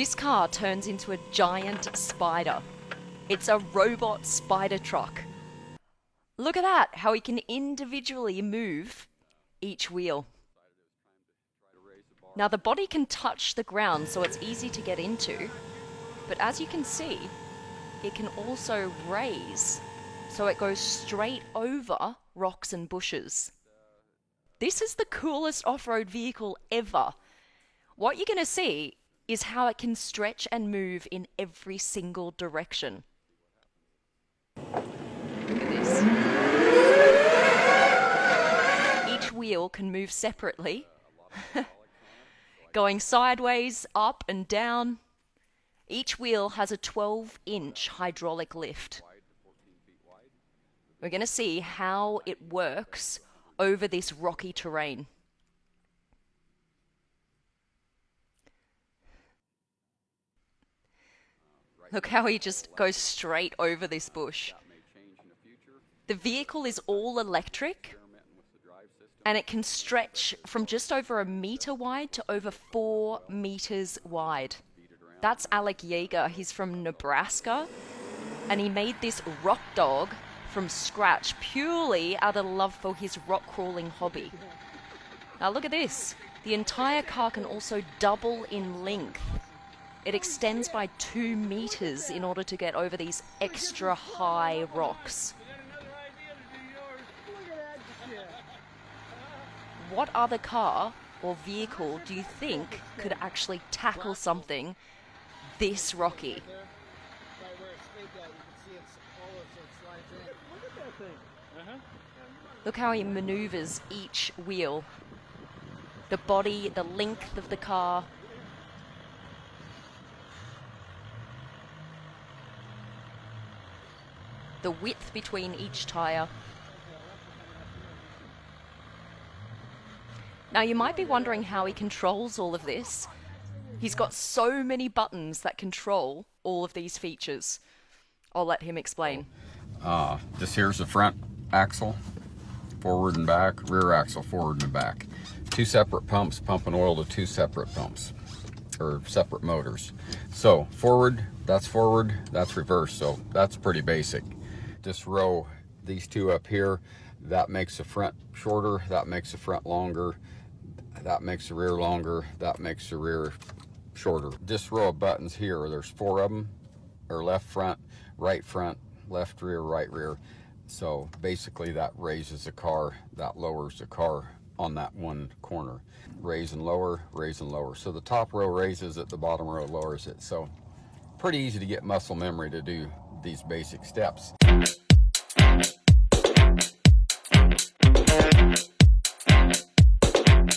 This car turns into a giant spider. It's a robot spider truck. Look at that, how he can individually move each wheel. Now the body can touch the ground, so it's easy to get into, but as you can see, it can also raise, so it goes straight over rocks and bushes. This is the coolest off-road vehicle ever. What you're going to see is how it can stretch and move in every single direction. Look at this. Each wheel can move separately, going sideways, up and down. Each wheel has a 12-inch hydraulic lift. We're going to see how it works over this rocky terrain. Look how he just goes straight over this bush. The vehicle is all electric, and it can stretch from just over 1 meter wide to over 4 meters wide. That's Alec Yeager. He's from Nebraska, and he made this rock dog from scratch purely out of love for his rock crawling hobby. Now look at this. The entire car can also double in length. It extends by 2 meters in order to get over these extra high rocks. What other car or vehicle do you think could actually tackle something this rocky? Look how he maneuvers each wheel. The body, the length of the car. The width between each tire. Now you might be wondering how he controls all of this. He's got so many buttons that control all of these features. I'll let him explain. This here's the front axle, forward and back, rear axle, forward and back. 2 separate pumps pumping oil to 2 separate pumps, or separate motors. So forward, that's reverse, so that's pretty basic. Just row these 2 up here. That makes the front shorter, that makes the front longer, that makes the rear longer, that makes the rear shorter. This row of buttons here, there's 4 of them, or left front, left rear, right rear. So basically that raises the car, that lowers the car on that one corner. Raise and lower, raise and lower. So the top row raises it, the bottom row lowers it. So pretty easy to get muscle memory to do these basic steps.